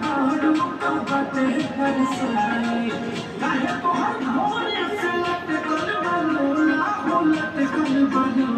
बारू तो बातें कर सुनाई काहे तो हर भोरे से लट कर बनू ना हो लट कर बनू